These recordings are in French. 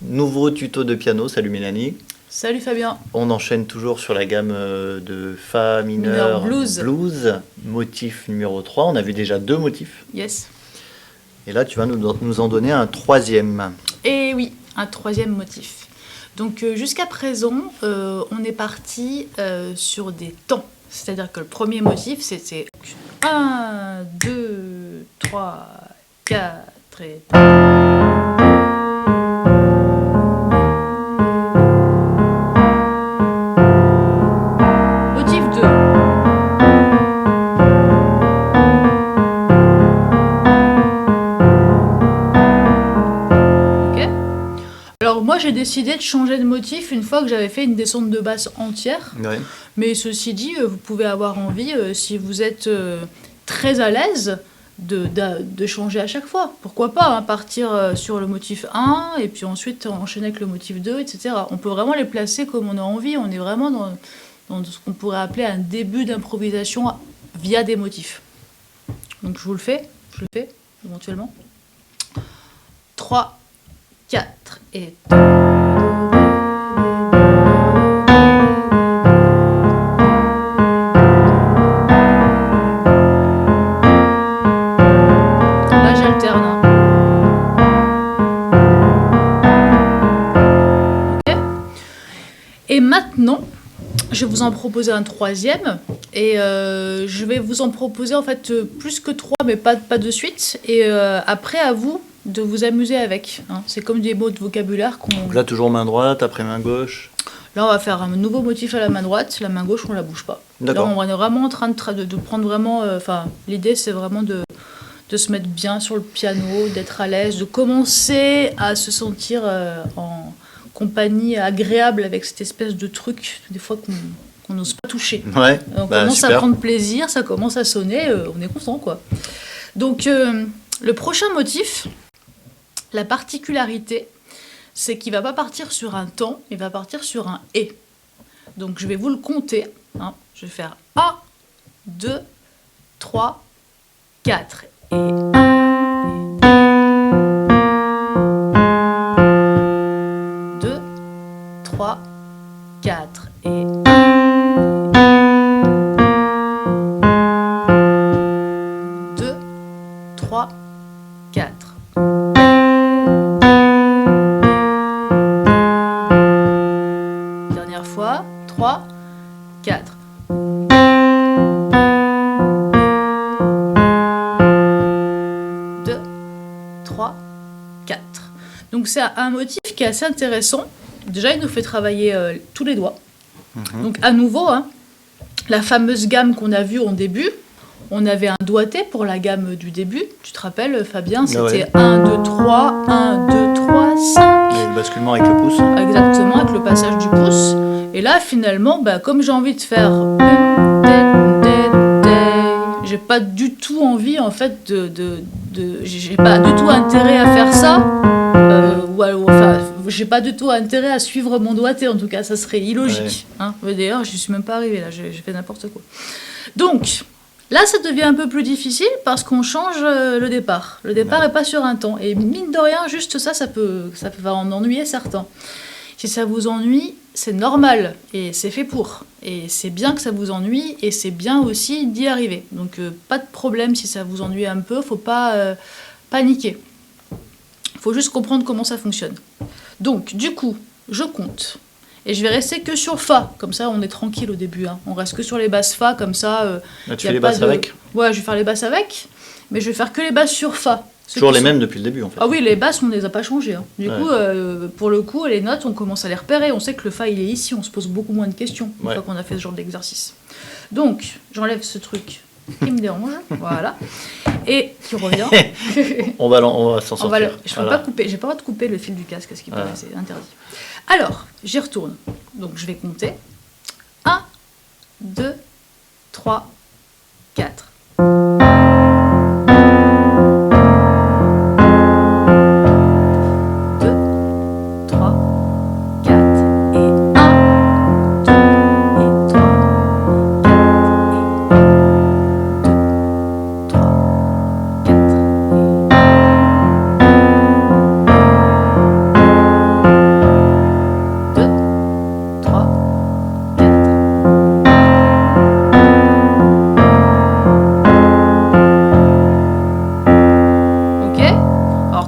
Nouveau tuto de piano, salut Mélanie. Salut Fabien. On enchaîne toujours sur la gamme de Fa mineur blues. Motif numéro 3. On a vu déjà 2 motifs. Yes. Et là, tu vas nous en donner un 3e. Et oui, un 3e motif. Donc jusqu'à présent, on est parti sur des temps. C'est-à-dire que le premier motif, c'était 1, 2, 3, 4 et... Motif 2. Ok. Alors moi, j'ai décidé de changer de motif une fois que j'avais fait une descente de basse entière. Ouais. Mais ceci dit, vous pouvez avoir envie, si vous êtes très à l'aise, de changer à chaque fois. Pourquoi pas partir sur le motif 1 et puis ensuite enchaîner avec le motif 2, etc. On peut vraiment les placer comme on a envie. On est vraiment dans ce qu'on pourrait appeler un début d'improvisation via des motifs. Donc je le fais éventuellement. 3, 4 et... Là j'alterne. Ok. Et maintenant, je vais vous en proposer un 3e. Et je vais vous en proposer en fait plus que 3, mais pas de suite. Et après, à vous de vous amuser avec. C'est comme des mots de vocabulaire qu'on... Donc là, toujours main droite, après main gauche. Là, on va faire un nouveau motif à la main droite. La main gauche, on la bouge pas. D'accord. Là, on est vraiment en train de prendre vraiment... l'idée, c'est vraiment de se mettre bien sur le piano, d'être à l'aise, de commencer à se sentir en compagnie agréable avec cette espèce de truc, des fois qu'on n'ose pas toucher. Ouais, On commence super. à prendre plaisir, ça commence à sonner, on est content, quoi. Donc, le prochain motif, la particularité, c'est qu'il va pas partir sur un temps, il va partir sur un « et ». Donc, je vais vous le compter. Je vais faire 1, 2, 3, 4. Et 2, 3, 4. Et 2, 3, 4. Dernière fois, 3, 4. Donc c'est un motif qui est assez intéressant. Déjà, il nous fait travailler tous les doigts. Donc à nouveau, la fameuse gamme qu'on a vue en début, on avait un doigté pour la gamme du début. Tu te rappelles, Fabien, c'était 1, 2, 3, 1, 2, 3, 5. Et le basculement avec le pouce. Exactement, avec le passage du pouce. Et là, finalement, comme j'ai envie de faire... j'ai pas du tout envie, en fait, j'ai pas du tout intérêt à faire ça. J'ai pas du tout intérêt à suivre mon doigté, en tout cas, ça serait illogique. Ouais. D'ailleurs, je suis même pas arrivée là, j'ai fait n'importe quoi. Donc, là, ça devient un peu plus difficile parce qu'on change le départ. Le départ est pas sur un temps. Et mine de rien, juste ça va en ennuyer certains. Si ça vous ennuie, c'est normal et c'est fait pour. Et c'est bien que ça vous ennuie et c'est bien aussi d'y arriver. Donc, pas de problème si ça vous ennuie un peu, faut pas paniquer. Il faut juste comprendre comment ça fonctionne. Donc, du coup, je compte. Et je vais rester que sur Fa. Comme ça, on est tranquille au début. On reste que sur les basses Fa, comme ça... Là, tu fais les basses avec ? Ouais, je vais faire les basses avec. Mais je vais faire que les basses sur Fa. Toujours les mêmes depuis le début, en fait. Ah oui, les basses, on ne les a pas changées. Du coup, pour le coup, les notes, on commence à les repérer. On sait que le Fa, il est ici. On se pose beaucoup moins de questions une fois qu'on a fait ce genre d'exercice. Donc, j'enlève ce truc qui me dérange. Voilà. Et qui revient. on va s'en sortir. Je ne peux pas couper. J'ai pas le droit de couper le fil du casque, ce qui paraît, c'est interdit. Alors, j'y retourne. Donc, je vais compter. 1, 2, 3, 4.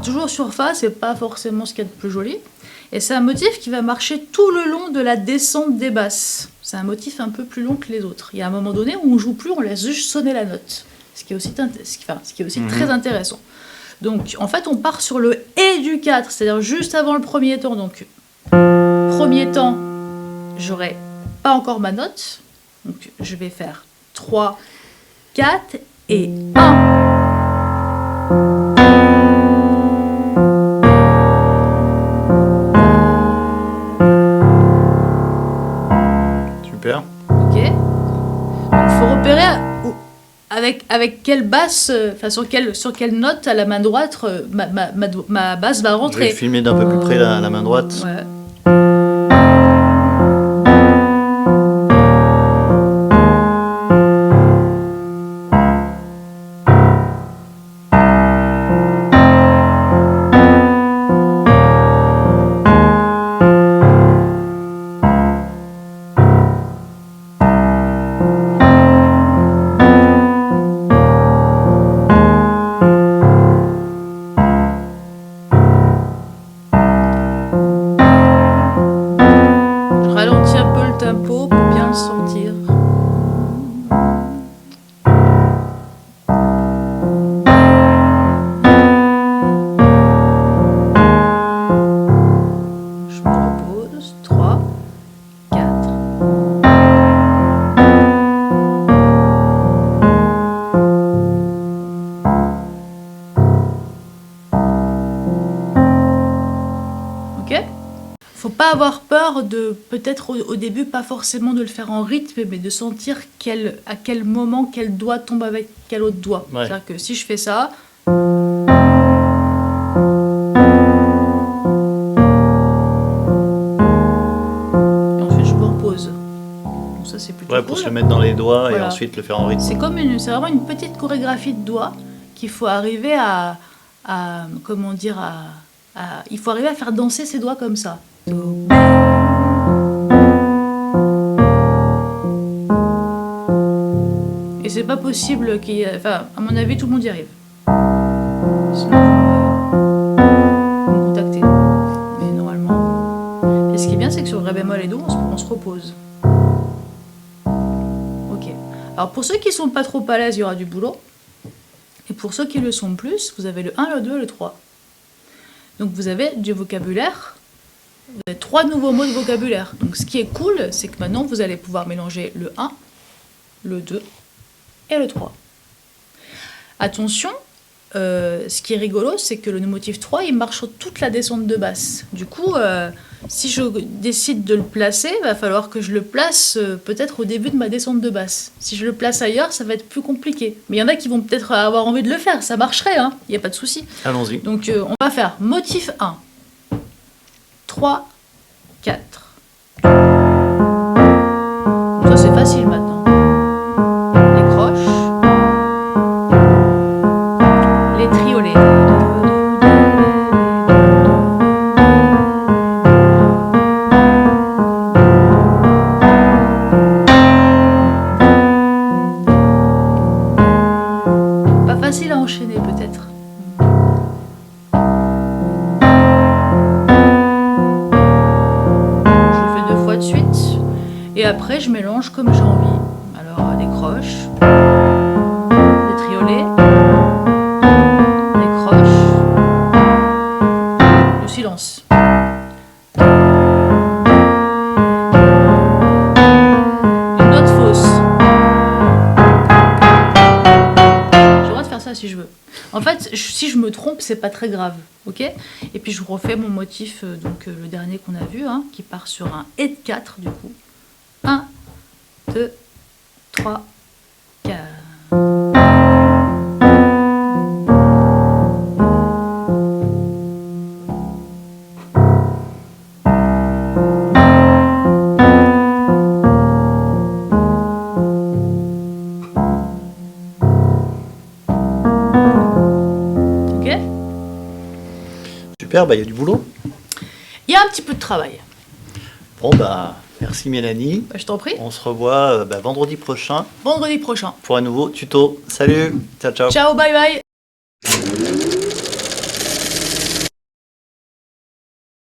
Alors toujours sur Fa, c'est pas forcément ce qu'il y a de plus joli. Et c'est un motif qui va marcher tout le long de la descente des basses. C'est un motif un peu plus long que les autres. Il y a un moment donné où on joue plus, on laisse juste sonner la note. Ce qui est aussi, très intéressant. Donc en fait on part sur le Et du 4, c'est-à-dire juste avant le premier temps. Donc premier temps, j'aurai pas encore ma note. Donc je vais faire 3, 4 et 1. Super. Ok. Donc il faut repérer avec quelle basse, sur quelle note à la main droite ma basse va Je rentrer. vais filmer d'un peu plus près la main droite. Ouais. Tempo pour bien le sentir. Je me repose. 3, 4. Ok ? Faut pas avoir peur de, peut-être au début, pas forcément de le faire en rythme, mais de sentir à quel moment quel doigt tombe avec quel autre doigt. Ouais. C'est-à-dire que si je fais ça... Et ensuite je me repose. Donc ça c'est plutôt Ouais, pour cool. se le mettre dans les doigts Voilà. et ensuite le faire en rythme. C'est vraiment une petite chorégraphie de doigts qu'il faut arriver comment dire, il faut arriver à faire danser ses doigts comme ça. Et c'est pas possible qu'il y ait... Enfin, à mon avis, tout le monde y arrive. Sinon, vous me contactez. Mais normalement... Et ce qui est bien, c'est que sur le Ré bémol et Do, on se repose. Ok. Alors, pour ceux qui sont pas trop à l'aise, il y aura du boulot. Et pour ceux qui le sont plus, vous avez le 1, le 2 et le 3. Donc, vous avez du vocabulaire. Vous avez 3 nouveaux mots de vocabulaire. Donc ce qui est cool, c'est que maintenant vous allez pouvoir mélanger le 1, le 2 et le 3. Attention, ce qui est rigolo, c'est que le motif 3, il marche sur toute la descente de basse. Du coup, si je décide de le placer, il va falloir que je le place peut-être au début de ma descente de basse. Si je le place ailleurs, ça va être plus compliqué. Mais il y en a qui vont peut-être avoir envie de le faire, ça marcherait, hein, il n'y a pas de souci. Allons-y. Donc on va faire motif 1. 3, 4. Ça c'est facile maintenant. Les croches. Les triolets. Pas facile à enchaîner peut-être. Et après, je mélange comme j'ai envie. Alors, des croches, des triolets, des croches, le silence. Une note fausse. J'ai le droit de faire ça si je veux. En fait, si je me trompe, c'est pas très grave, ok ? Et puis je refais mon motif, le dernier qu'on a vu, hein, qui part sur un Et de 4 du coup. 1, 2, 3, 4. Ok ? Super, bah il y a du boulot. Il y a un petit peu de travail. Bon bah merci Mélanie. Bah, je t'en prie. On se revoit vendredi prochain Vendredi prochain. pour un nouveau tuto. Salut, ciao ciao. Ciao, bye bye.